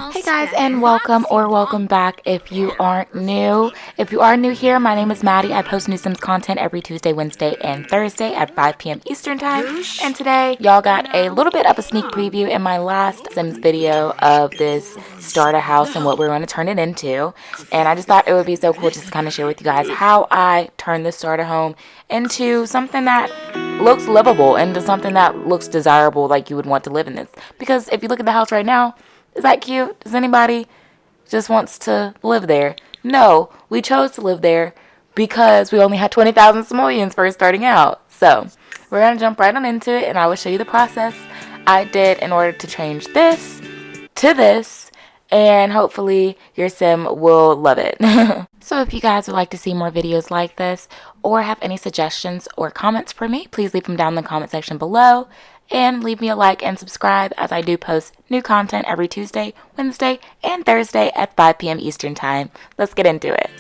Hey guys, and welcome back if you aren't new. If you are new here, my name is Maddie. I post new Sims content every Tuesday, Wednesday, and Thursday at 5 p.m. Eastern time. And today, y'all got a little bit of a sneak preview in my last Sims video of this starter house and what we're going to turn it into. And I just thought it would be so cool just to kind of share with you guys how I turned this starter home into something that looks livable, into something that looks desirable, like you would want to live in this. Because if you look at the house right now, is that cute? Does anybody just wants to live there? No, we chose to live there because we only had 20,000 simoleons first starting out. So we're going to jump right on into it, and I will show you the process I did in order to change this to this, and hopefully your sim will love it. So if you guys would like to see more videos like this or have any suggestions or comments for me, please leave them down in the comment section below. And leave me a like and subscribe, as I do post new content every Tuesday, Wednesday, and Thursday at 5 p.m. Eastern time. Let's get into it.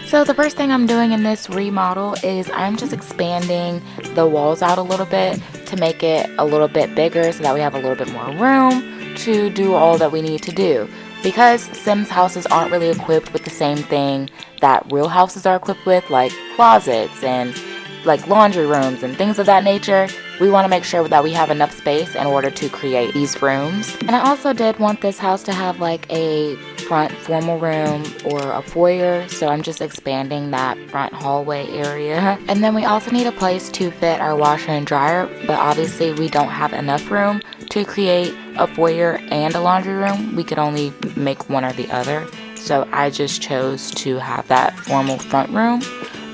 So the first thing I'm doing in this remodel is I'm just expanding the walls out a little bit to make it a little bit bigger so that we have a little bit more room to do all that we need to do. Because Sims houses aren't really equipped with the same thing that real houses are equipped with, like closets and like laundry rooms and things of that nature, we want to make sure that we have enough space in order to create these rooms. And I also did want this house to have like a front formal room or a foyer, so I'm just expanding that front hallway area. And then we also need a place to fit our washer and dryer, but obviously we don't have enough room to create a foyer and a laundry room. We could only make one or the other, so I just chose to have that formal front room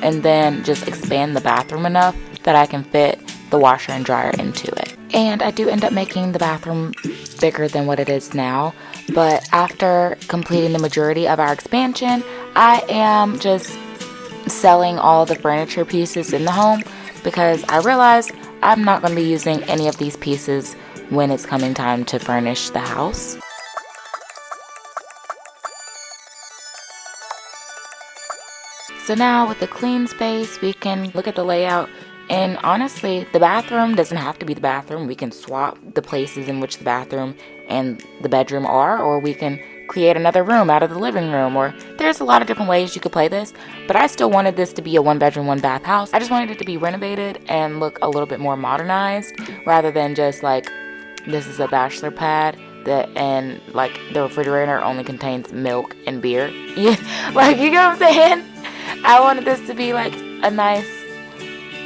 and then just expand the bathroom enough that I can fit the washer and dryer into it. And I do end up making the bathroom bigger than what it is now, but after completing the majority of our expansion, I am just selling all the furniture pieces in the home because I realized I'm not going to be using any of these pieces when it's coming time to furnish the house. So now with the clean space, we can look at the layout, and honestly, the bathroom doesn't have to be the bathroom. We can swap the places in which the bathroom and the bedroom are, or we can create another room out of the living room, or there's a lot of different ways you could play this, but I still wanted this to be a 1-bedroom, 1-bath house. I just wanted it to be renovated and look a little bit more modernized, rather than just like, this is a bachelor pad and like the refrigerator only contains milk and beer. Yeah, like, you know what I'm saying? I wanted this to be like a nice,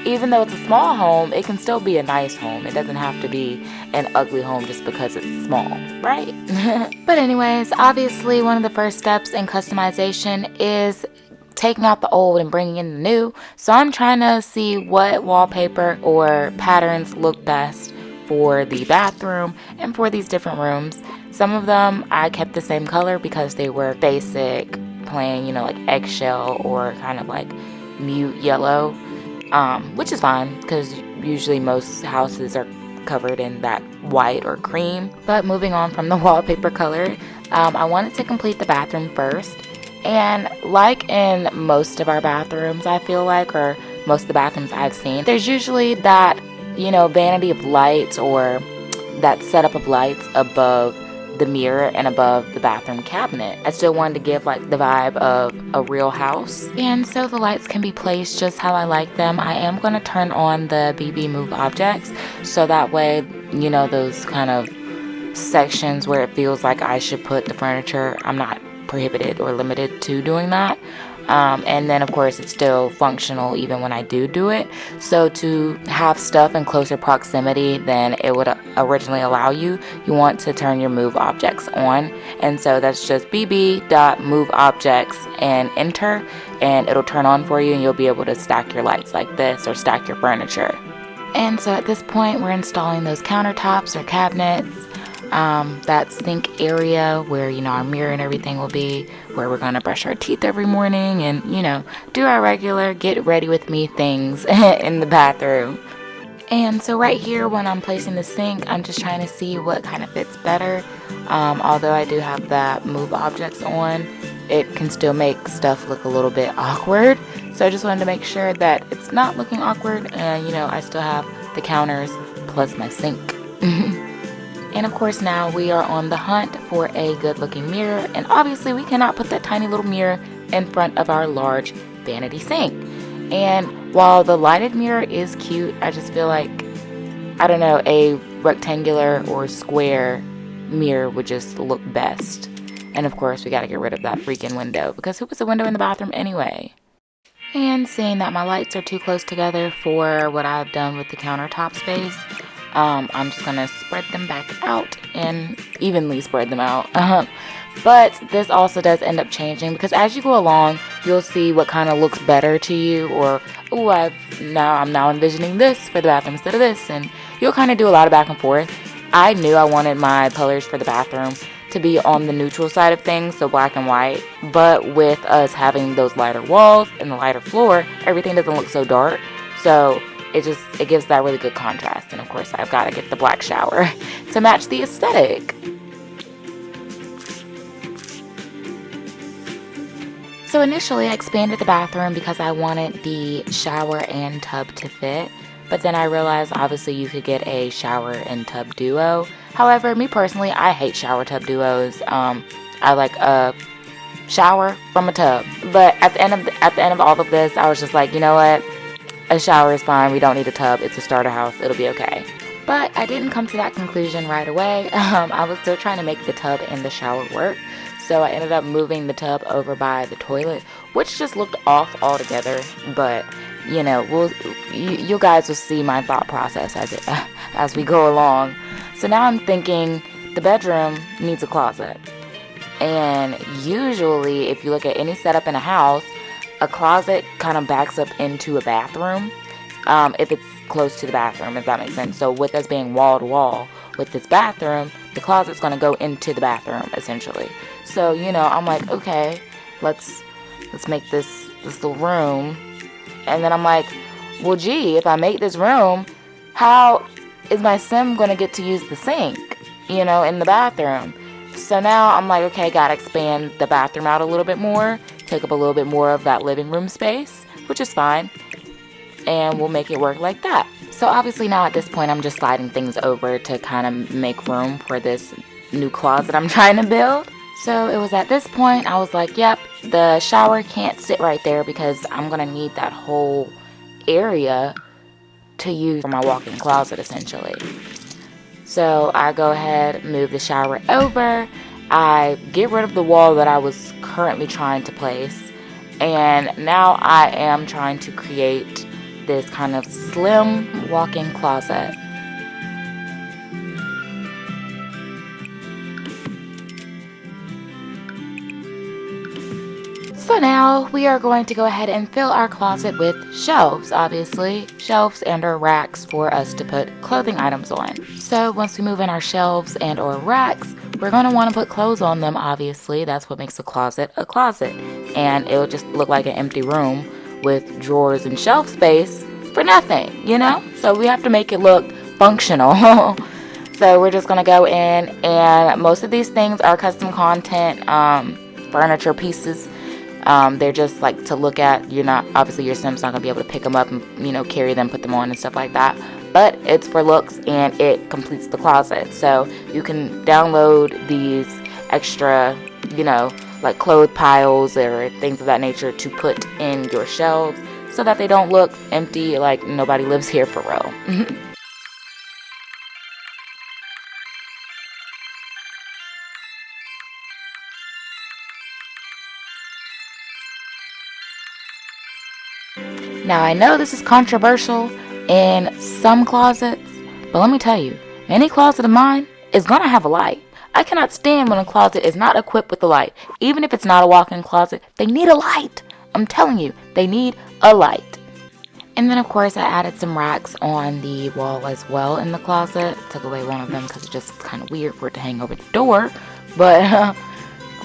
even though it's a small home, it can still be a nice home. It doesn't have to be an ugly home just because it's small, right? But anyways, obviously one of the first steps in customization is taking out the old and bringing in the new. So I'm trying to see what wallpaper or patterns look best for the bathroom and for these different rooms. Some of them I kept the same color because they were basic, plain, you know, like eggshell or kind of like mute yellow, which is fine because usually most houses are covered in that white or cream. But moving on from the wallpaper color, I wanted to complete the bathroom first. And like in most of our bathrooms, I feel like, or most of the bathrooms I've seen, there's usually that, you know, vanity of lights or that setup of lights above the mirror and above the bathroom cabinet. I still wanted to give like the vibe of a real house, and so the lights can be placed just how I like them. I am going to turn on the BB move objects, so that way, you know, those kind of sections where it feels like I should put the furniture, I'm not prohibited or limited to doing that. And then of course it's still functional even when I do it. So to have stuff in closer proximity than it would originally allow you, you want to turn your move objects on. And so that's just bb.move objects and enter, and it'll turn on for you, and you'll be able to stack your lights like this or stack your furniture. And so at this point we're installing those countertops or cabinets, that sink area where, you know, our mirror and everything will be, where we're going to brush our teeth every morning and, you know, do our regular get ready with me things in the bathroom. And so right here when I'm placing the sink, I'm just trying to see what kind of fits better. Although I do have that move objects on, it can still make stuff look a little bit awkward. So I just wanted to make sure that it's not looking awkward, and, you know, I still have the counters plus my sink. And of course now we are on the hunt for a good looking mirror, and obviously we cannot put that tiny little mirror in front of our large vanity sink. And while the lighted mirror is cute, I just feel like, I don't know, a rectangular or square mirror would just look best. And of course we gotta get rid of that freaking window, because who puts a window in the bathroom anyway? And seeing that my lights are too close together for what I've done with the countertop space, I'm just gonna spread them back out and evenly spread them out. But this also does end up changing, because as you go along, you'll see what kind of looks better to you, or oh, I'm now envisioning this for the bathroom instead of this, and you'll kind of do a lot of back and forth. I knew I wanted my colors for the bathroom to be on the neutral side of things, so black and white, but with us having those lighter walls and the lighter floor, everything doesn't look so dark, so it gives that really good contrast. And of course I've got to get the black shower to match the aesthetic. So initially I expanded the bathroom because I wanted the shower and tub to fit, but then I realized obviously you could get a shower and tub duo. However, me personally, I hate shower tub duos. I like a shower from a tub. But at the end of all of this, I was just like, you know what? A shower is fine. We don't need a tub. It's a starter house. It'll be okay. But I didn't come to that conclusion right away. I was still trying to make the tub and the shower work. So I ended up moving the tub over by the toilet, which just looked off altogether. But you know, you guys will see my thought process as we go along. So now I'm thinking the bedroom needs a closet. And usually, if you look at any setup in a house, a closet kind of backs up into a bathroom, if it's close to the bathroom, if that makes sense. So with us being wall to wall with this bathroom, the closet's going to go into the bathroom essentially. So, you know, I'm like, okay, let's make this little room. And then I'm like, well, gee, if I make this room, how is my sim going to get to use the sink, you know, in the bathroom? So now I'm like, okay, gotta expand the bathroom out a little bit more, take up a little bit more of that living room space, which is fine, and we'll make it work like that. So obviously now at this point, I'm just sliding things over to kind of make room for this new closet I'm trying to build. So it was at this point, I was like, yep, the shower can't sit right there because I'm gonna need that whole area to use for my walk-in closet essentially. So I go ahead, move the shower over, I get rid of the wall that I was currently trying to place, and now I am trying to create this kind of slim walk-in closet. So now we are going to go ahead and fill our closet with shelves, obviously. Shelves and or racks for us to put clothing items on. So once we move in our shelves and or racks, we're going to want to put clothes on them, obviously. That's what makes a closet. And it'll just look like an empty room with drawers and shelf space for nothing, you know? So we have to make it look functional. So we're just going to go in, and most of these things are custom content, furniture pieces. They're just like to look at. You're not, obviously your sim's not gonna be able to pick them up and, you know, carry them, put them on and stuff like that, but it's for looks and it completes the closet. So you can download these extra, you know, like clothes piles or things of that nature to put in your shelves so that they don't look empty, like nobody lives here for real. Now, I know this is controversial in some closets, but let me tell you, any closet of mine is going to have a light. I cannot stand when a closet is not equipped with a light. Even if it's not a walk-in closet, they need a light. I'm telling you, they need a light. And then, of course, I added some racks on the wall as well in the closet. Took away one of them because it's just kind of weird for it to hang over the door, but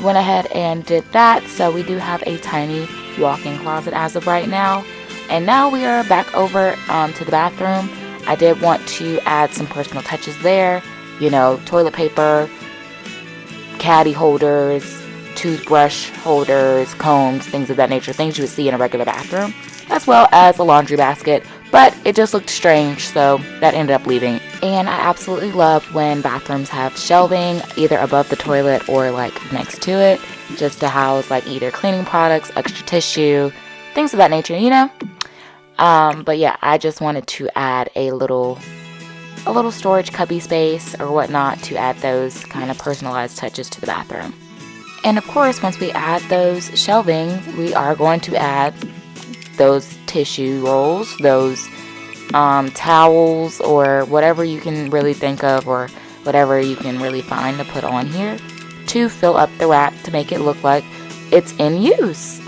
went ahead and did that. So we do have a tiny walk-in closet as of right now. And now we are back over to the bathroom. I did want to add some personal touches there. You know, toilet paper, caddy holders, toothbrush holders, combs, things of that nature. Things you would see in a regular bathroom. As well as a laundry basket but it just looked strange, so that ended up leaving. And I absolutely love when bathrooms have shelving either above the toilet or like next to it, just to house like either cleaning products, extra tissue, things of that nature, you know. But yeah, I just wanted to add a little storage cubby space or whatnot to add those kind of personalized touches to the bathroom. And of course, once we add those shelving, we are going to add those tissue rolls, those towels, or whatever you can really think of, or whatever you can really find to put on here to fill up the rack to make it look like it's in use.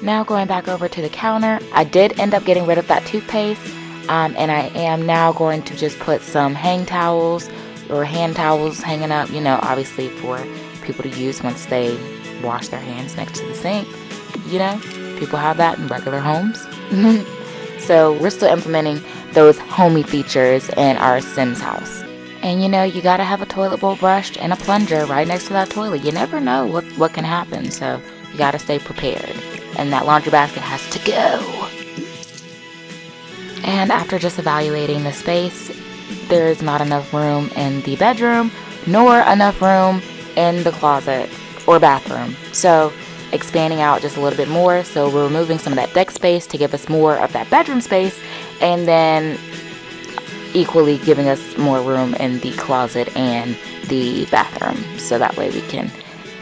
Now going back over to the counter, I did end up getting rid of that toothpaste, and I am now going to just put some hang towels or hand towels hanging up, you know, obviously for people to use once they wash their hands next to the sink. You know, people have that in regular homes. So we're still implementing those homey features in our Sims house. And you know, you gotta have a toilet bowl brushed and a plunger right next to that toilet. You never know what can happen, so you gotta stay prepared. And that laundry basket has to go. And after just evaluating the space, there is not enough room in the bedroom, nor enough room in the closet or bathroom. So expanding out just a little bit more, so we're removing some of that deck space to give us more of that bedroom space, and then equally giving us more room in the closet and the bathroom, so that way we can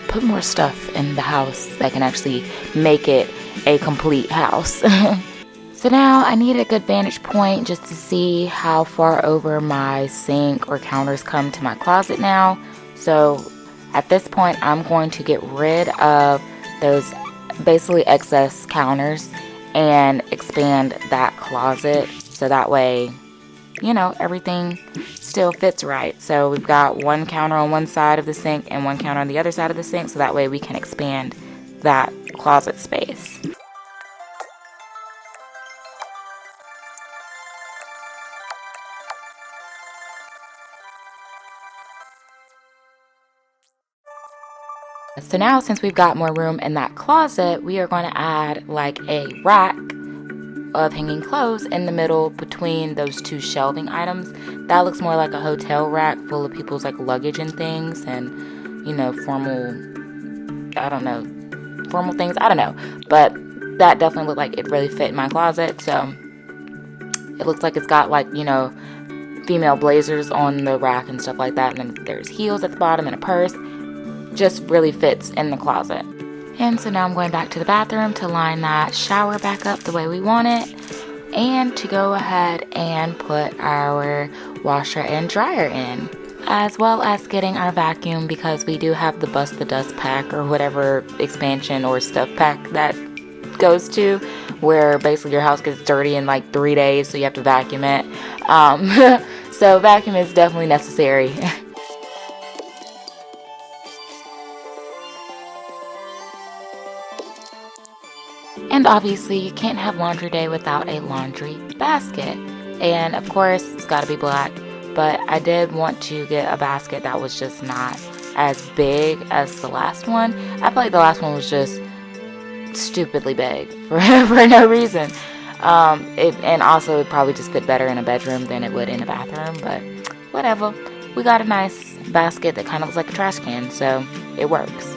put more stuff in the house that can actually make it a complete house. So now I need a good vantage point just to see how far over my sink or counters come to my closet now. So at this point, I'm going to get rid of those basically excess counters and expand that closet, so that way, you know, everything still fits right. So we've got one counter on one side of the sink and one counter on the other side of the sink, so that way we can expand that closet space. So now, since we've got more room in that closet, we are going to add like a rack of hanging clothes in the middle between those two shelving items. That looks more like a hotel rack full of people's like luggage and things, and you know, formal things, I don't know, but that definitely looked like it really fit in my closet. So it looks like it's got like, you know, female blazers on the rack and stuff like that, and then there's heels at the bottom and a purse. Just really fits in the closet. And so now I'm going back to the bathroom to line that shower back up the way we want it, and to go ahead and put our washer and dryer in, as well as getting our vacuum, because we do have the Bust the Dust pack or whatever expansion or stuff pack that goes to, where basically your house gets dirty in like 3 days, so you have to vacuum it. So vacuum is definitely necessary. And obviously, you can't have laundry day without a laundry basket. And of course, it's got to be black. But I did want to get a basket that was just not as big as the last one. I feel like the last one was just stupidly big for no reason. And also, it probably just fit better in a bedroom than it would in a bathroom. But whatever. We got a nice basket that kind of looks like a trash can, so it works.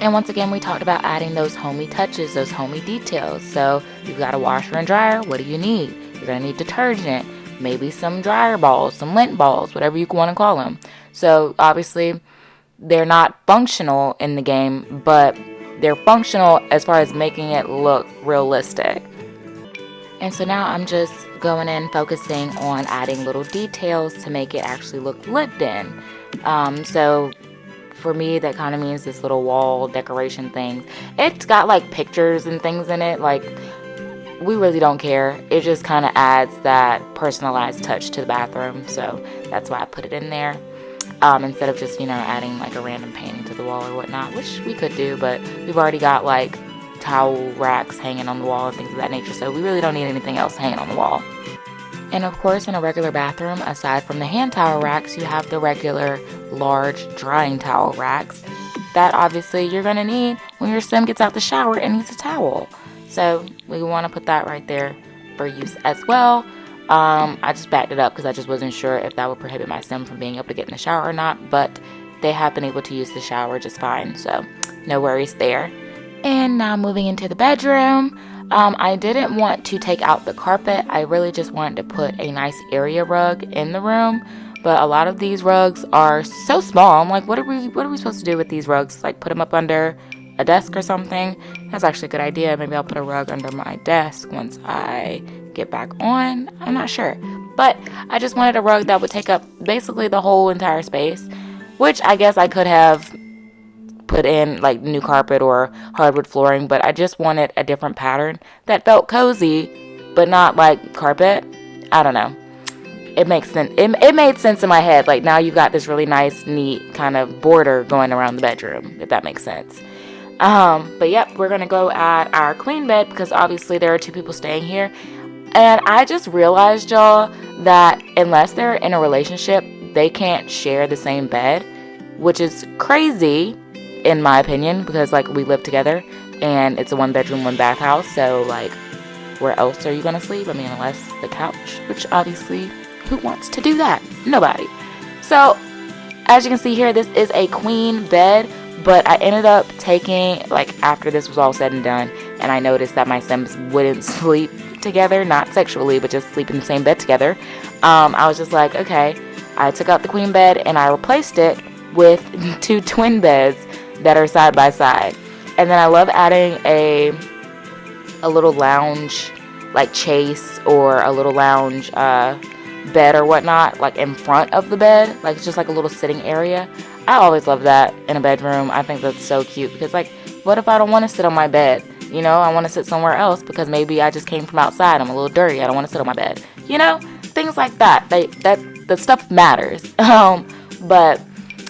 And once again, we talked about adding those homey touches, those homey details. So you've got a washer and dryer. What do you need? You're going to need detergent, maybe some dryer balls, some lint balls, whatever you want to call them. So obviously, they're not functional in the game, but they're functional as far as making it look realistic. And so now I'm just going in, focusing on adding little details to make it actually look lived in. So for me, that kind of means this little wall decoration thing. It's got like pictures and things in it. Like, we really don't care. It just kind of adds that personalized touch to the bathroom. So that's why I put it in there. Instead of just, you know, adding like a random painting to the wall or whatnot, which we could do, but we've already got like towel racks hanging on the wall and things of that nature. So we really don't need anything else hanging on the wall. And of course, in a regular bathroom, aside from the hand towel racks, you have the regular large drying towel racks that obviously you're going to need when your sim gets out the shower and needs a towel. So we want to put that right there for use as well. I just backed it up because I just wasn't sure if that would prohibit my sim from being able to get in the shower or not, but they have been able to use the shower just fine, so no worries there. And now moving into the bedroom, I didn't want to take out the carpet. I really just wanted to put a nice area rug in the room, but a lot of these rugs are so small. I'm like, what are we supposed to do with these rugs? Like, put them up under a desk or something? That's actually a good idea. Maybe I'll put a rug under my desk once I get back on. I'm not sure, but I just wanted a rug that would take up basically the whole entire space, which I guess I could have put in like new carpet or hardwood flooring, but I just wanted a different pattern that felt cozy but not like carpet. I don't know, it makes sense. It made sense in my head. Like, now you've got this really nice, neat kind of border going around the bedroom, if that makes sense. But yep, we're gonna go at our queen bed because obviously there are 2 people staying here, and I just realized, y'all, that unless they're in a relationship, they can't share the same bed, which is crazy in my opinion, because like we live together and it's a 1-bedroom 1-bath house, so like where else are you gonna sleep? I mean, unless the couch, which obviously who wants to do that? Nobody. So as you can see here, this is a queen bed, but I ended up taking, like, after this was all said and done and I noticed that my sims wouldn't sleep together, not sexually, but just sleep in the same bed together, I was just like, okay, I took out the queen bed and I replaced it with 2 twin beds that are side by side. And then I love adding a little lounge, like chase, or a little lounge bed or whatnot, like in front of the bed, like it's just like a little sitting area. I always love that in a bedroom. I think that's so cute because, like, what if I don't want to sit on my bed? You know, I want to sit somewhere else because maybe I just came from outside, I'm a little dirty, I don't want to sit on my bed, you know, things like that. The stuff matters. But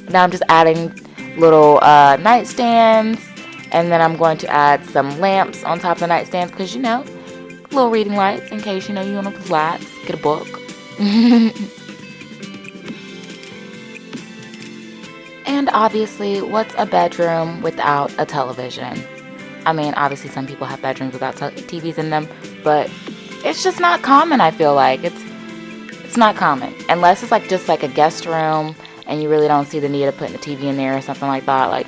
now I'm just adding little nightstands, and then I'm going to add some lamps on top of the nightstands because, you know, little reading lights in case, you know, you want to relax, get a book. And obviously, what's a bedroom without a television? I mean, obviously some people have bedrooms without TVs in them, but it's just not common. I feel like it's not common unless it's like just like a guest room and you really don't see the need of putting a TV in there or something like that. Like,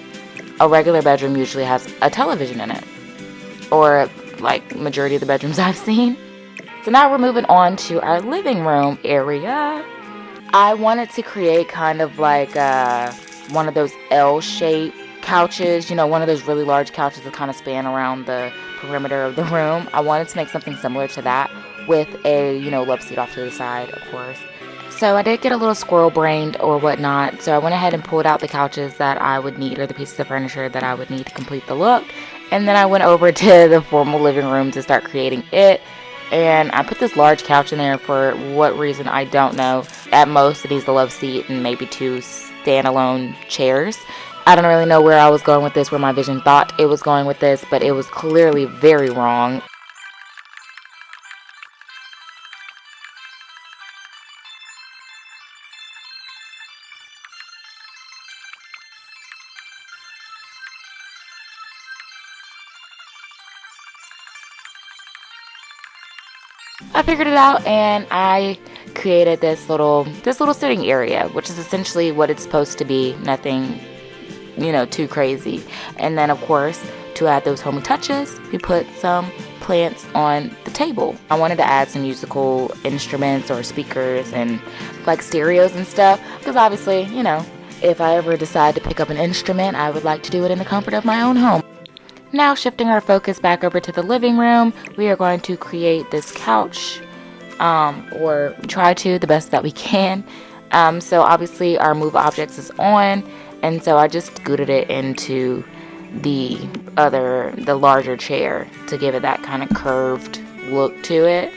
a regular bedroom usually has a television in it, or like majority of the bedrooms I've seen. So now we're moving on to our living room area. I wanted to create kind of like one of those L-shaped couches, you know, one of those really large couches that kind of span around the perimeter of the room. I wanted to make something similar to that with a, you know, love seat off to the side, of course. So I did get a little squirrel-brained or whatnot, so I went ahead and pulled out the couches that I would need, or the pieces of furniture that I would need to complete the look, and then I went over to the formal living room to start creating it. And I put this large couch in there for what reason, I don't know. At most, it needs a love seat and maybe 2 standalone chairs. I don't really know where I was going with this, where my vision thought it was going with this, but it was clearly very wrong. I figured it out and I created this little sitting area, which is essentially what it's supposed to be. Nothing, you know, too crazy. And then, of course, to add those homey touches, we put some plants on the table. I wanted to add some musical instruments or speakers and like stereos and stuff, because obviously, you know, if I ever decide to pick up an instrument, I would like to do it in the comfort of my own home. Now, shifting our focus back over to the living room, we are going to create this couch, or try to, the best that we can. So obviously our move objects is on, and so I just scooted it into the larger chair to give it that kind of curved look to it.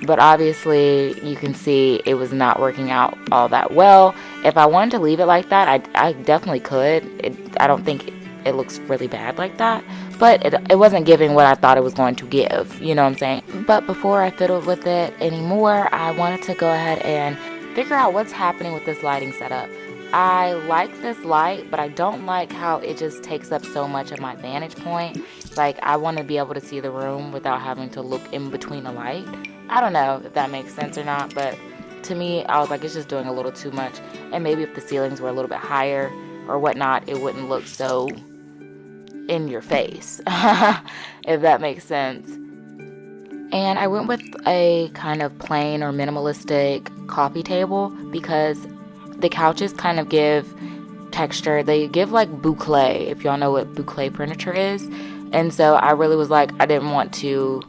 But obviously you can see it was not working out all that well. If I wanted to leave it like that, I definitely could. I don't think it looks really bad like that, but it wasn't giving what I thought it was going to give, you know what I'm saying? But before I fiddled with it anymore, I wanted to go ahead and figure out what's happening with this lighting setup. I like this light, but I don't like how it just takes up so much of my vantage point. Like, I want to be able to see the room without having to look in between the light. I don't know if that makes sense or not, but to me, I was like, it's just doing a little too much. And maybe if the ceilings were a little bit higher or whatnot, it wouldn't look so in your face, if that makes sense. And I went with a kind of plain or minimalistic coffee table because the couches kind of give texture. They give like boucle, if y'all know what boucle furniture is. And so I really was like, I didn't want to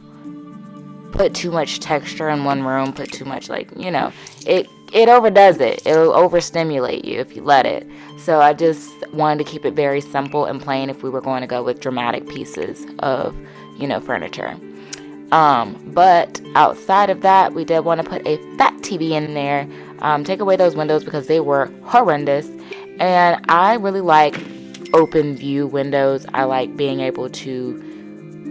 put too much texture in one room, put too much, like, you know, it overdoes it. It'll overstimulate you if you let it. So I just wanted to keep it very simple and plain if we were going to go with dramatic pieces of, you know, furniture. But outside of that, we did want to put a fat TV in there. Take away those windows because they were horrendous. And I really like open view windows. I like being able to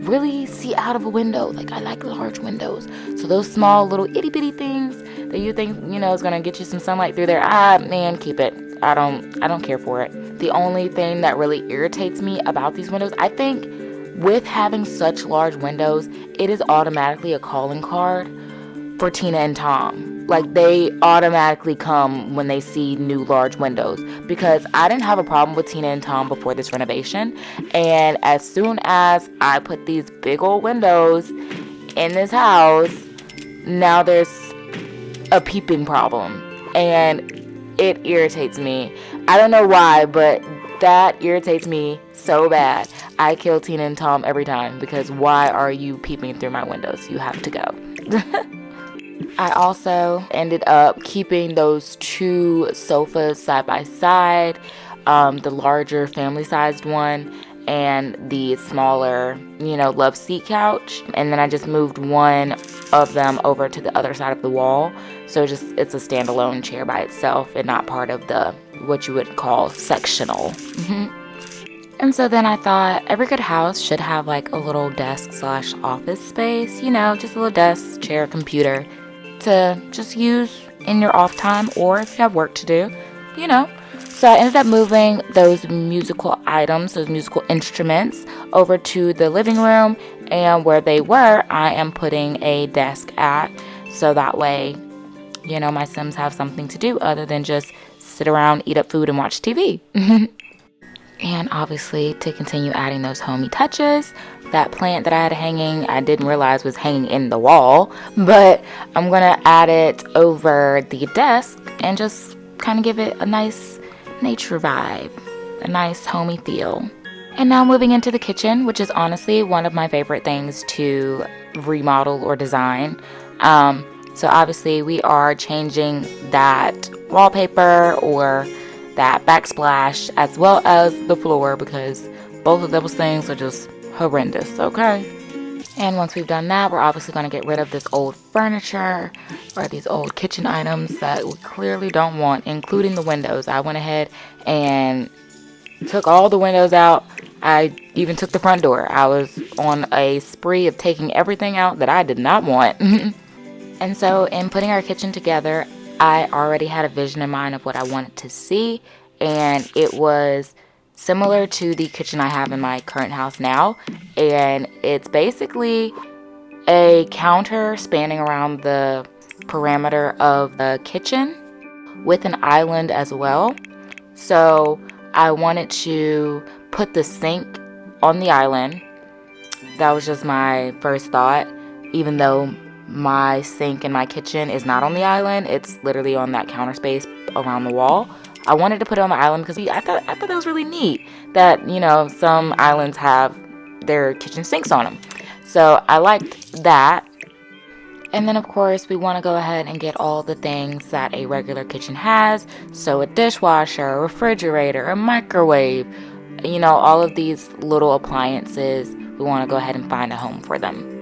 really see out of a window. Like, I like large windows. So those small little itty bitty things that you think, you know, is gonna get you some sunlight through there, man, keep it. I don't care for it. The only thing that really irritates me about these windows, I think with having such large windows, it is automatically a calling card for Tina and Tom. Like, they automatically come when they see new large windows, because I didn't have a problem with Tina and Tom before this renovation, and as soon as I put these big old windows in this house, now there's a peeping problem, and it irritates me. I don't know why, but that irritates me so bad. I kill Tina and Tom every time, because why are you peeping through my windows? You have to go. I also ended up keeping those two sofas side by side, the larger family-sized one and the smaller, you know, love seat couch. And then I just moved one of them over to the other side of the wall. So it's a standalone chair by itself and not part of the, what you would call, sectional. And so then I thought every good house should have like a little desk / office space, you know, just a little desk, chair, computer to just use in your off time, or if you have work to do, you know. So I ended up moving those musical items, those musical instruments, over to the living room, and where they were, I am putting a desk at, so that way, you know, my Sims have something to do other than just sit around, eat up food, and watch TV. And obviously, to continue adding those homey touches, that plant that I had hanging, I didn't realize was hanging in the wall, but I'm gonna add it over the desk and just kind of give it a nice nature vibe, a nice homey feel. And now moving into the kitchen, which is honestly one of my favorite things to remodel or design. So obviously we are changing that wallpaper or that backsplash, as well as the floor, because both of those things are just horrendous, okay? And once we've done that, we're obviously going to get rid of this old furniture or these old kitchen items that we clearly don't want, including the windows. I went ahead and took all the windows out. I even took the front door. I was on a spree of taking everything out that I did not want. And so in putting our kitchen together, I already had a vision in mind of what I wanted to see, and it was similar to the kitchen I have in my current house now. And it's basically a counter spanning around the perimeter of the kitchen with an island as well. So I wanted to put the sink on the island. That was just my first thought, even though my sink in my kitchen is not on the island. It's literally on that counter space around the wall. I wanted to put it on the island because I thought that was really neat that, you know, some islands have their kitchen sinks on them. So I liked that. And then of course we want to go ahead and get all the things that a regular kitchen has. So a dishwasher, a refrigerator, a microwave, you know, all of these little appliances, we want to go ahead and find a home for them.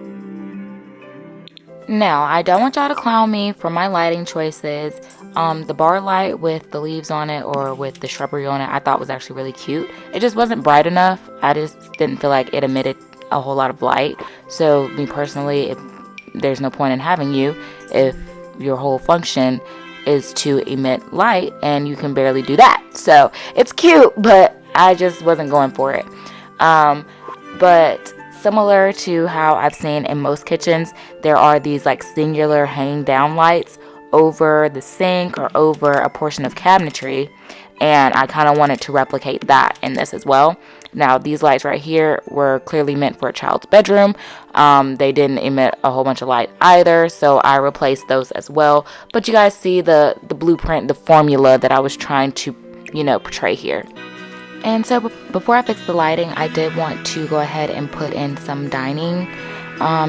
Now, I don't want y'all to clown me for my lighting choices. The bar light with the leaves on it or with the shrubbery on it, I thought was actually really cute. It just wasn't bright enough. I just didn't feel like it emitted a whole lot of light. So, me personally, there's no point in having you if your whole function is to emit light, and you can barely do that. So it's cute, but I just wasn't going for it. But similar to how I've seen in most kitchens, there are these like singular hang down lights over the sink or over a portion of cabinetry, and I kind of wanted to replicate that in this as well. Now these lights right here were clearly meant for a child's bedroom. They didn't emit a whole bunch of light either, so I replaced those as well. But you guys see the blueprint, the formula that I was trying to, portray here. And so before I fixed the lighting, I did want to go ahead and put in some dining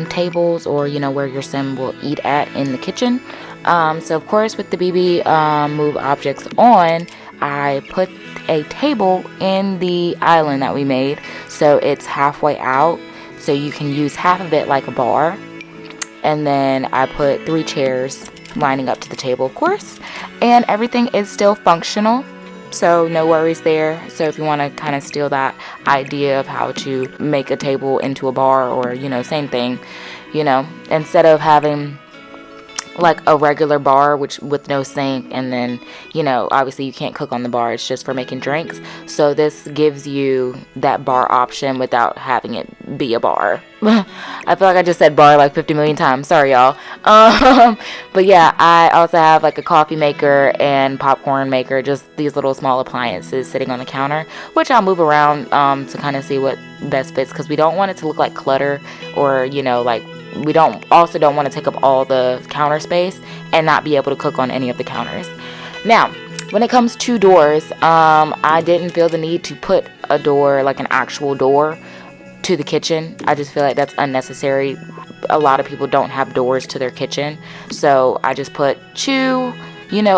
tables, or where your sim will eat at in the kitchen. So of course, with the BB move objects on, I put a table in the island that we made, so it's halfway out, so you can use half of it like a bar. And then I put 3 chairs lining up to the table, of course, and everything is still functional, so no worries there. So if you want to kind of steal that idea of how to make a table into a bar, or same thing, instead of having like a regular bar with no sink, and then obviously you can't cook on the bar, it's just for making drinks. So this gives you that bar option without having it be a bar. I feel like I just said bar like 50 million times, sorry y'all. But yeah, I also have like a coffee maker and popcorn maker, just these little small appliances sitting on the counter, which I'll move around to kind of see what best fits, because we don't want it to look like clutter, or like we don't want to take up all the counter space and not be able to cook on any of the counters. Now, when it comes to doors, I didn't feel the need to put a door, like an actual door, to the kitchen. I just feel like that's unnecessary. A lot of people don't have doors to their kitchen, so I just put 2,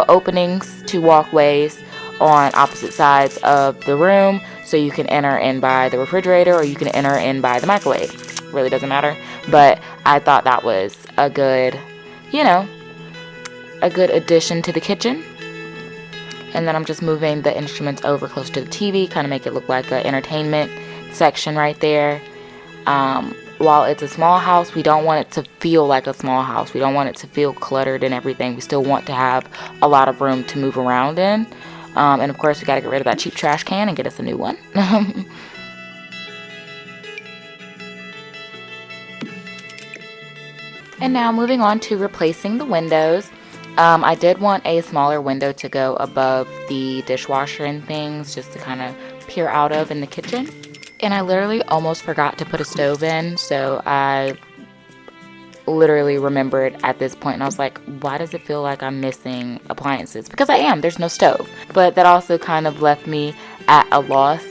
openings, 2 walkways on opposite sides of the room, so you can enter in by the refrigerator, or you can enter in by the microwave. Really doesn't matter, but I thought that was a good addition to the kitchen. And then I'm just moving the instruments over close to the TV, kind of make it look like an entertainment section right there. While it's a small house, we don't want it to feel like a small house. We don't want it to feel cluttered and everything. We still want to have a lot of room to move around in. And of course, we got to get rid of that cheap trash can and get us a new one. And now moving on to replacing the windows. I did want a smaller window to go above the dishwasher and things, just to kind of peer out of in the kitchen. And I literally almost forgot to put a stove in, so I literally remembered at this point, and I was like, why does it feel like I'm missing appliances? Because I am, there's no stove. But that also kind of left me at a loss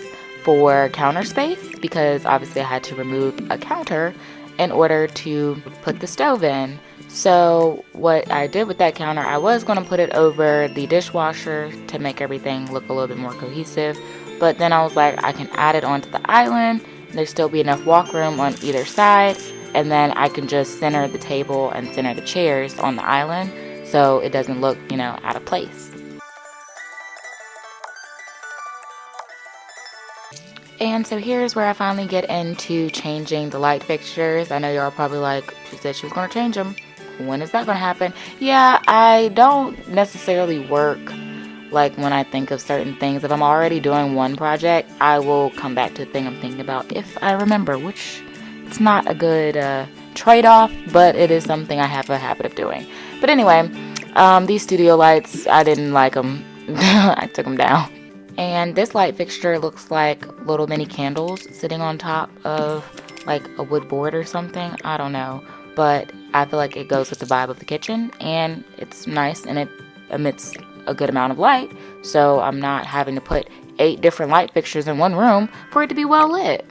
for counter space, because obviously I had to remove a counter in order to put the stove in. So what I did with that counter, I was going to put it over the dishwasher to make everything look a little bit more cohesive, but then I was like, I can add it onto the island, there'll still be enough walk room on either side, and then I can just center the table and center the chairs on the island, so it doesn't look out of place. And so here's where I finally get into changing the light fixtures. I know y'all are probably like, she said she was going to change them. When is that going to happen? Yeah, I don't necessarily work like when I think of certain things. If I'm already doing one project, I will come back to the thing I'm thinking about if I remember, which it's not a good trade-off, but it is something I have a habit of doing. But anyway, these studio lights, I didn't like them. I took them down. And this light fixture looks like little mini candles sitting on top of like a wood board or something. I don't know, but I feel like it goes with the vibe of the kitchen, and it's nice, and it emits a good amount of light, so I'm not having to put 8 different light fixtures in one room for it to be well lit.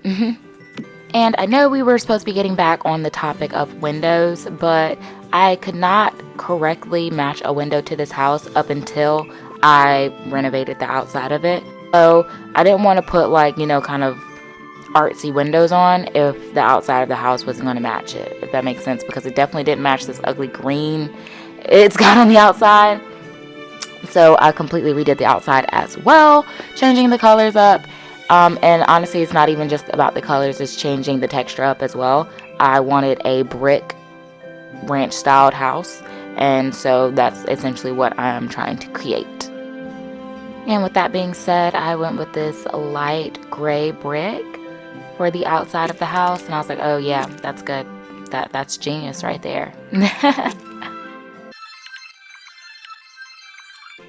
And I know we were supposed to be getting back on the topic of windows, but I could not correctly match a window to this house up until I renovated the outside of it. So I didn't want to put like, kind of artsy windows on if the outside of the house wasn't going to match it, if that makes sense, because it definitely didn't match this ugly green it's got on the outside. So I completely redid the outside as well, changing the colors up. And honestly, it's not even just about the colors, it's changing the texture up as well. I wanted a brick ranch styled house, And so that's essentially what I'm trying to create. And with that being said, I went with this light gray brick for the outside of the house, and I was like, oh yeah, that's good. That's genius right there.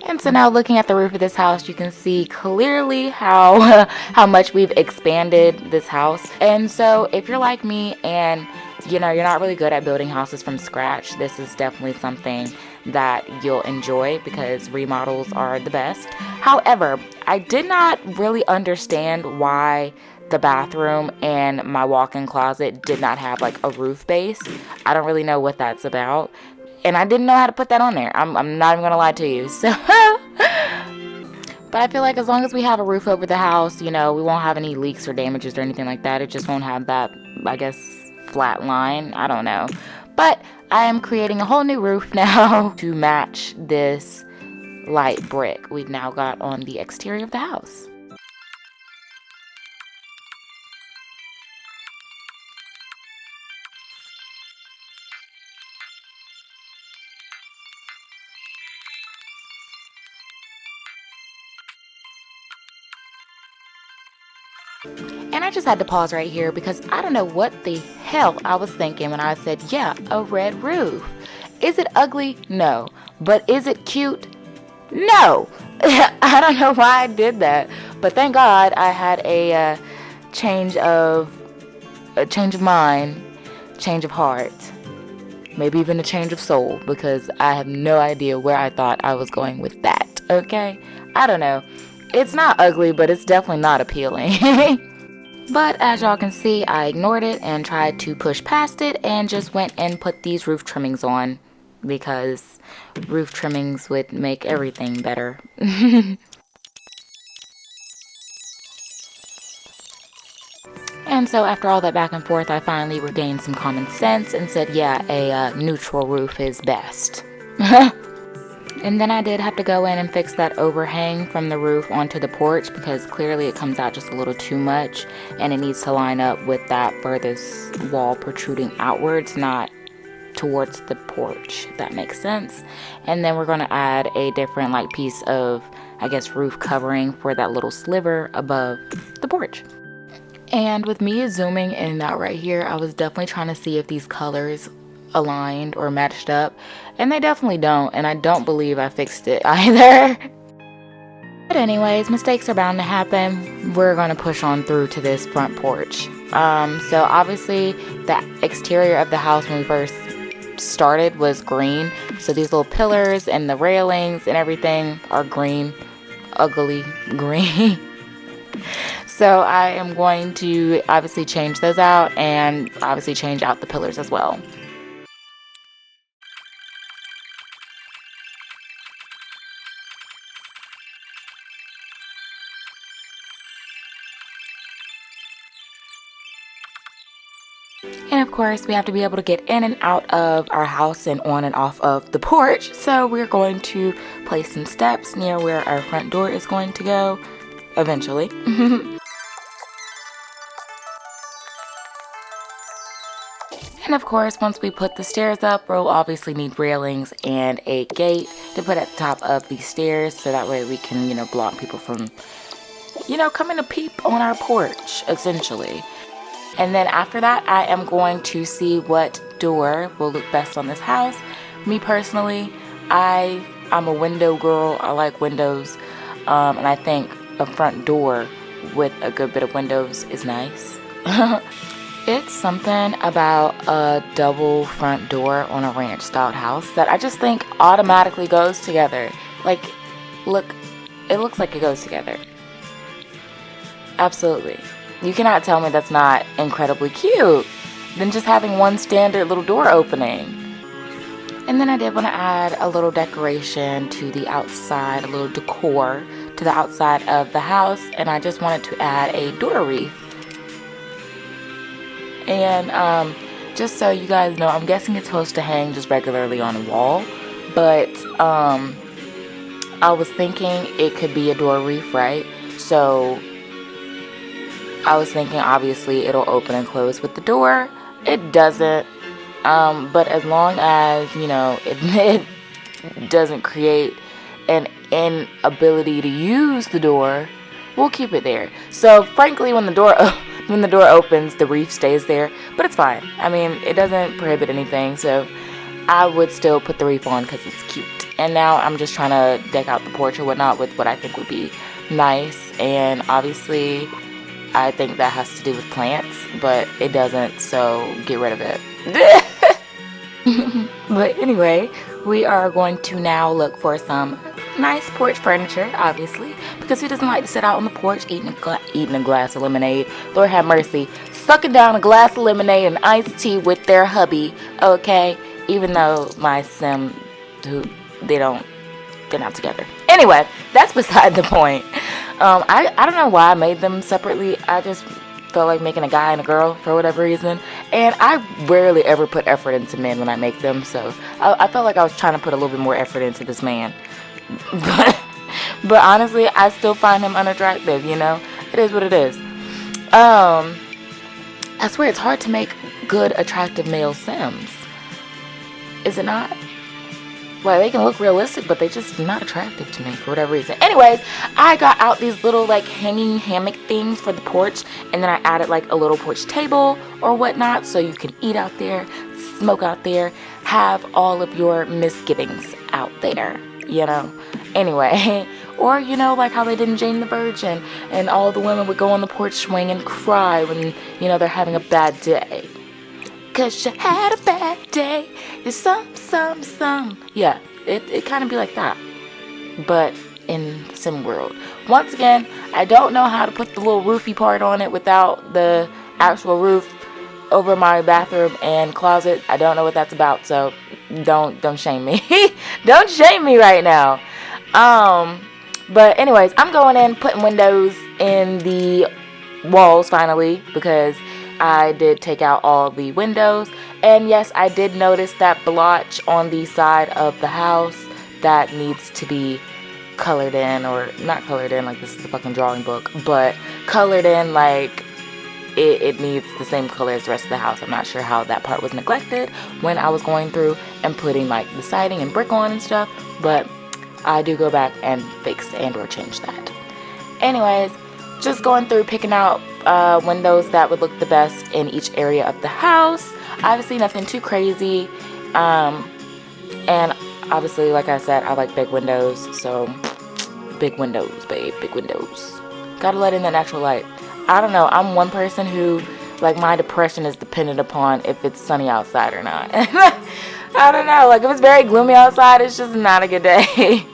And so now looking at the roof of this house, you can see clearly how much we've expanded this house. And so if you're like me and you're not really good at building houses from scratch, this is definitely something that you'll enjoy because remodels are the best. However, I did not really understand why the bathroom and my walk-in closet did not have like a roof base. I don't really know what that's about. And I didn't know how to put that on there. I'm not even gonna lie to you. So, but I feel like as long as we have a roof over the house, we won't have any leaks or damages or anything like that. It just won't have that, I guess, flat line. I don't know. But I am creating a whole new roof now to match this light brick we've now got on the exterior of the house. And I just had to pause right here because I don't know what the hell I was thinking when I said, yeah, a red roof. Is it ugly? No. But is it cute? No. I don't know why I did that. But thank God I had a change of mind, change of heart, maybe even a change of soul, because I have no idea where I thought I was going with that. Okay? I don't know. It's not ugly, but it's definitely not appealing. But as y'all can see, I ignored it and tried to push past it and just went and put these roof trimmings on because roof trimmings would make everything better. And so after all that back and forth, I finally regained some common sense and said, yeah, a neutral roof is best. And then I did have to go in and fix that overhang from the roof onto the porch because clearly it comes out just a little too much and it needs to line up with that furthest wall protruding outwards, not towards the porch, if that makes sense. And then we're going to add a different piece of, I guess, roof covering for that little sliver above the porch. And with me zooming in and out right here, I was definitely trying to see if these colors aligned or matched up, and they definitely don't, and I don't believe I fixed it either. But anyways, mistakes are bound to happen. We're gonna push on through to this front porch. So obviously the exterior of the house when we first started was green, so these little pillars and the railings and everything are green, ugly green. So I am going to obviously change those out and obviously change out the pillars as well. And of course, we have to be able to get in and out of our house and on and off of the porch. So we're going to place some steps near where our front door is going to go eventually. And of course, once we put the stairs up, we'll obviously need railings and a gate to put at the top of the stairs so that way we can, block people from, coming to peep on our porch, essentially. And then after that, I am going to see what door will look best on this house. Me personally, I'm a window girl. I like windows. And I think a front door with a good bit of windows is nice. It's something about a double front door on a ranch style house that I just think automatically goes together. Look, it looks like it goes together. Absolutely. You cannot tell me that's not incredibly cute than just having one standard little door opening. And then I did want to add a little decoration to the outside, a little decor to the outside of the house, and I just wanted to add a door wreath. And just so you guys know, I'm guessing it's supposed to hang just regularly on a wall, but I was thinking it could be a door wreath, right? So I was thinking obviously it'll open and close with the door. It doesn't, but as long as it doesn't create an inability to use the door, we'll keep it there. So frankly, when the door opens, the reef stays there, but it's fine. I mean, it doesn't prohibit anything, so I would still put the reef on because it's cute. And now I'm just trying to deck out the porch or whatnot with what I think would be nice. And obviously, I think that has to do with plants, but it doesn't, so get rid of it. But anyway, we are going to now look for some nice porch furniture, obviously, because who doesn't like to sit out on the porch eating a glass of lemonade? Lord have mercy, sucking down a glass of lemonade and iced tea with their hubby, okay? Even though my sim, they're not together. Anyway, that's beside the point. I don't know why I made them separately. I just felt like making a guy and a girl for whatever reason. And I rarely ever put effort into men when I make them. So I felt like I was trying to put a little bit more effort into this man. But honestly, I still find him unattractive, you know? It is what it is. I swear it's hard to make good, attractive male Sims. Is it not? Well, they can look realistic, but they just not attractive to me for whatever reason. Anyways, I got out these little like hanging hammock things for the porch, and then I added like a little porch table or whatnot, so you can eat out there, smoke out there, have all of your misgivings out there, you know? Anyway, or you know, like how they did in Jane the Virgin, and all the women would go on the porch swing and cry when, you know, they're having a bad day. 'Cause you had a bad day. There's some. Yeah, it kind of be like that. But in the sim world. Once again, I don't know how to put the little roofy part on it without the actual roof over my bathroom and closet. I don't know what that's about, so don't shame me. Don't shame me right now. But anyways, I'm going in, putting windows in the walls finally, because I did take out all the windows, and yes, I did notice that blotch on the side of the house that needs to be colored in, or not colored in like this is a fucking drawing book, but colored in like it needs the same color as the rest of the house. I'm not sure how that part was neglected when I was going through and putting like the siding and brick on and stuff, but I do go back and fix and or change that. Anyways, just going through picking out windows that would look the best in each area of the house. Obviously nothing too crazy, and obviously, like I said, I like big windows, so big windows, babe, big windows. Gotta let in the natural light. I don't know, I'm one person who, like, my depression is dependent upon if it's sunny outside or not. I don't know, like if it's very gloomy outside, it's just not a good day.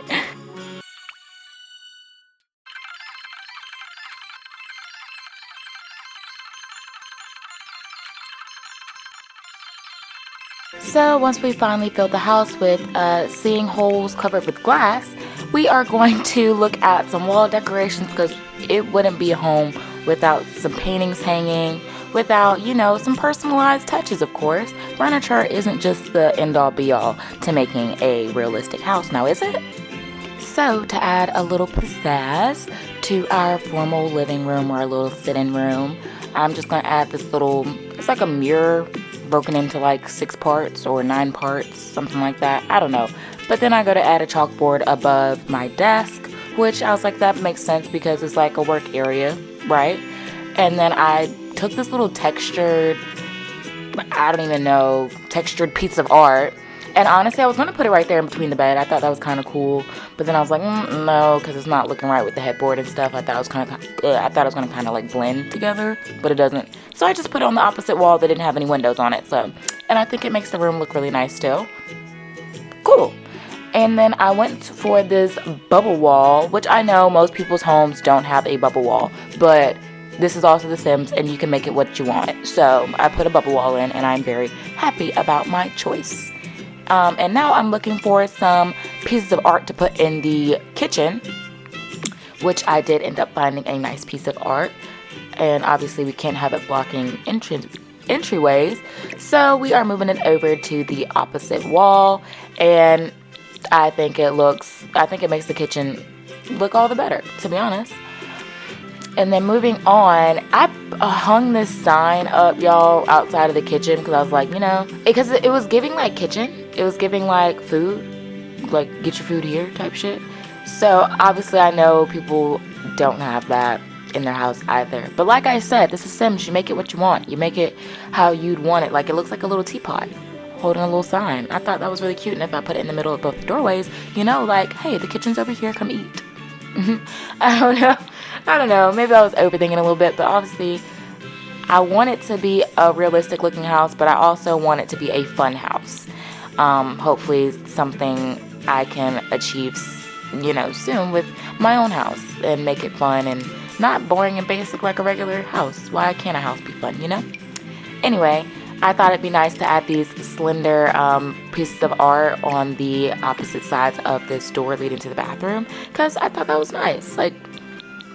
So once we finally filled the house with seeing holes covered with glass, we are going to look at some wall decorations, because it wouldn't be a home without some paintings hanging, without, you know, some personalized touches, of course. Furniture isn't just the end-all be-all to making a realistic house, now is it? So to add a little pizzazz to our formal living room or a little sit-in room, I'm just going to add this little, it's like a mirror broken into like 6 parts or 9 parts, something like that, I don't know. But then I go to add a chalkboard above my desk, which I was like, that makes sense because it's like a work area, right? And then I took this little textured, I don't even know, textured piece of art, and honestly I was going to put it right there in between the bed. I thought that was kind of cool, but then I was like, no, because it's not looking right with the headboard and stuff. I thought it was going to kind of like blend together, but it doesn't. So I just put it on the opposite wall that didn't have any windows on it. So, and I think it makes the room look really nice still. Cool. And then I went for this bubble wall, which I know most people's homes don't have a bubble wall, but this is also The Sims and you can make it what you want. So I put a bubble wall in and I'm very happy about my choice. And now I'm looking for some pieces of art to put in the kitchen, which I did end up finding a nice piece of art. And obviously we can't have it blocking entryways, so we are moving it over to the opposite wall, and I think it makes the kitchen look all the better, to be honest. And then moving on, I hung this sign up, y'all, outside of the kitchen, because I was like, you know, because it was giving like kitchen, it was giving like food, like get your food here type shit. So obviously I know people don't have that in their house either. But like I said, this is Sims. You make it what you want. You make it how you'd want it. Like, it looks like a little teapot holding a little sign. I thought that was really cute. And if I put it in the middle of both the doorways, you know, like, hey, the kitchen's over here, come eat. I don't know. Maybe I was overthinking a little bit, but obviously I want it to be a realistic looking house, but I also want it to be a fun house. Hopefully something I can achieve, you know, soon with my own house and make it fun and not boring and basic like a regular house. Why can't a house be fun, you know? Anyway, I thought it'd be nice to add these slender pieces of art on the opposite sides of this door leading to the bathroom, because I thought that was nice. Like,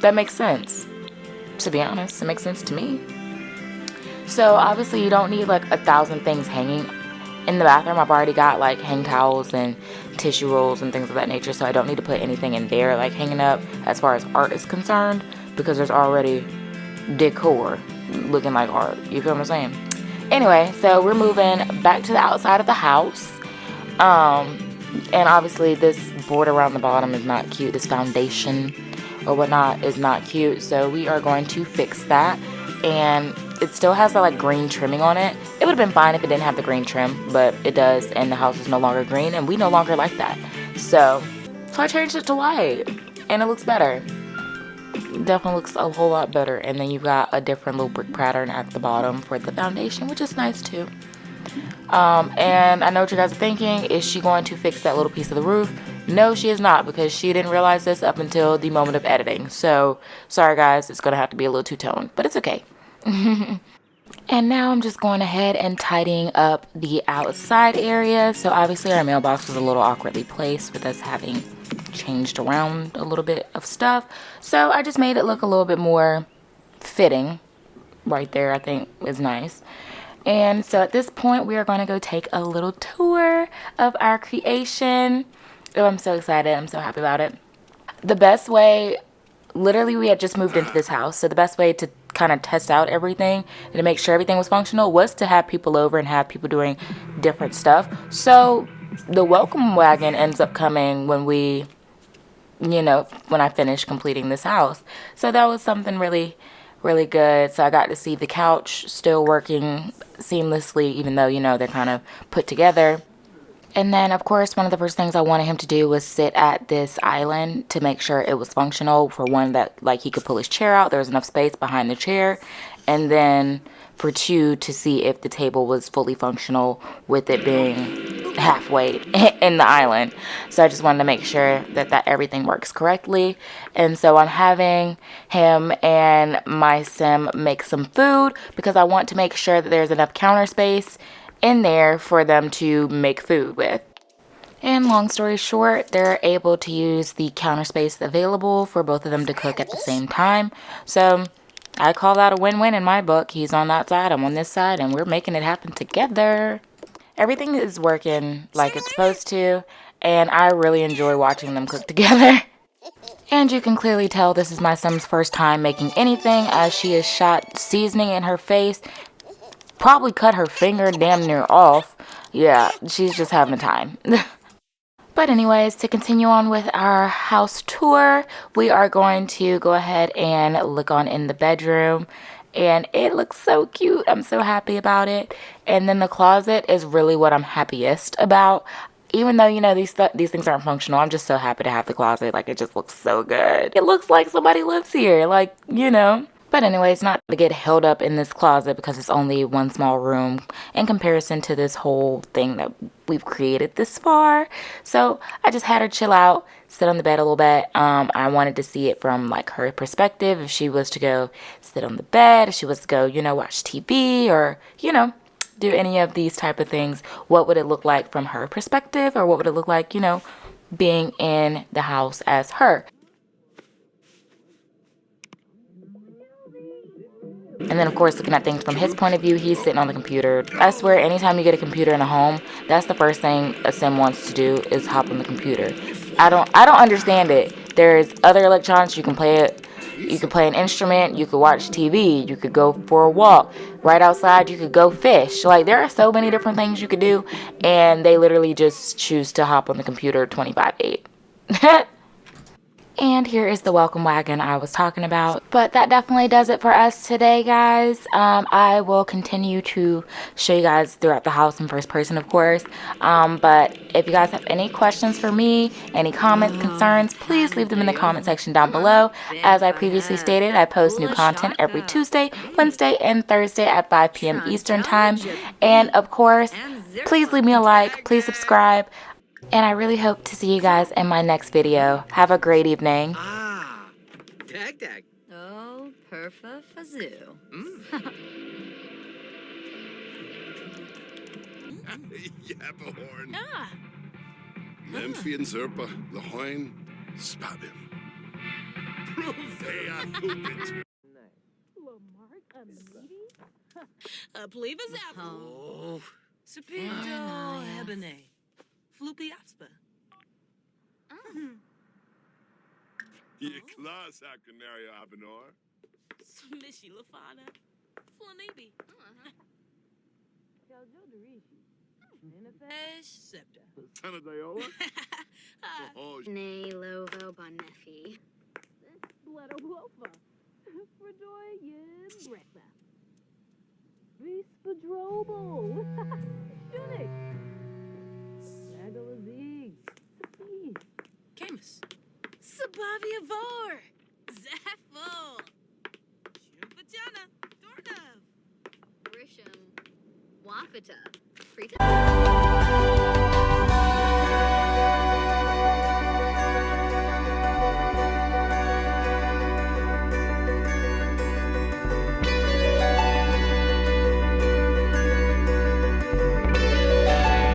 that makes sense. To be honest, it makes sense to me. So obviously you don't need like 1,000 things hanging in the bathroom. I've already got like hang towels and tissue rolls and things of that nature, so I don't need to put anything in there like hanging up as far as art is concerned, because there's already decor looking like art. You feel what I'm saying? Anyway, so we're moving back to the outside of the house. And obviously this board around the bottom is not cute. This foundation or whatnot is not cute. So we are going to fix that. And it still has that like green trimming on it. It would have been fine if it didn't have the green trim, but it does, and the house is no longer green, and we no longer like that. So I changed it to white, and it looks better. Definitely looks a whole lot better. And then you've got a different little brick pattern at the bottom for the foundation, which is nice too. And I know what you guys are thinking, is she going to fix that little piece of the roof? No, she is not, because she didn't realize this up until the moment of editing. So sorry guys, it's gonna have to be a little two-tone, but it's okay. And now I'm just going ahead and tidying up the outside area. So obviously our mailbox was a little awkwardly placed with us having changed around a little bit of stuff. So I just made it look a little bit more fitting. Right there, I think, is nice. And so at this point, we are going to go take a little tour of our creation. Oh, I'm so excited. I'm so happy about it. The best way, literally, we had just moved into this house. So the best way to kind of test out everything and to make sure everything was functional was to have people over and have people doing different stuff. So the welcome wagon ends up coming when we, you know, when I finish completing this house. So that was something really, really good. So I got to see the couch still working seamlessly, even though, you know, they're kind of put together. And then, of course, one of the first things I wanted him to do was sit at this island to make sure it was functional. For one, that like he could pull his chair out, there was enough space behind the chair. And then for two, to see if the table was fully functional with it being halfway in the island. So I just wanted to make sure that everything works correctly. And so I'm having him and my sim make some food, because I want to make sure that there's enough counter space in there for them to make food with. And long story short, they're able to use the counter space available for both of them to cook at the same time. So I call that a win-win in my book. He's on that side, I'm on this side, and we're making it happen together. Everything is working like it's supposed to, and I really enjoy watching them cook together. And you can clearly tell this is my Sim's first time making anything, as she has shot seasoning in her face, probably cut her finger damn near off. Yeah, she's just having a time. But anyways, to continue on with our house tour, we are going to go ahead and look on in the bedroom. And it looks so cute. I'm so happy about it. And then the closet is really what I'm happiest about. Even though, you know, these things aren't functional, I'm just so happy to have the closet. Like, it just looks so good. It looks like somebody lives here. Like, you know. But anyways, not to get held up in this closet, because it's only one small room in comparison to this whole thing that we've created this far. So I just had her chill out, sit on the bed a little bit. I wanted to see it from like her perspective. If she was to go sit on the bed, if she was to go, you know, watch TV, or, you know, do any of these type of things, what would it look like from her perspective? Or what would it look like, you know, being in the house as her? And then, of course, looking at things from his point of view, he's sitting on the computer. I swear, anytime you get a computer in a home, that's the first thing a sim wants to do, is hop on the computer. I don't understand it. There's other electronics you can play it You could play an instrument, you could watch TV, you could go for a walk. Right outside, you could go fish. Like, there are so many different things you could do, and they literally just choose to hop on the computer 25/8. And here is the welcome wagon I was talking about. But that definitely does it for us today, guys. I will continue to show you guys throughout the house in first person, of course. But if you guys have any questions for me, any comments, concerns, please leave them in the comment section down below. As I previously stated, I post new content every Tuesday, Wednesday, and Thursday at 5 p.m. Eastern Time. And of course, please leave me a like, please subscribe. And I really hope to see you guys in my next video. Have a great evening. Ah, tag tag. Oh, perfa fazoo. Jabberhorn. Memphian Zerpa, Lahoin, Spabim. Profea Cupid. Plevas apple. Serpento ebony. Floopy aspa. Ye class Hakunaria Abenor. Smishy lafana. Flanibi. Caljo derishi. Ninefesh septa. Sanadayola? Oh, Ne lovo bonefi. Bledo wofa. Fredoy yin brekla. Vispadrobo. Shunik. Agalazig. Camus. Sabavia vor. Zaffle. Shumpachana. Dornov. Grisham. Wafata. Frita.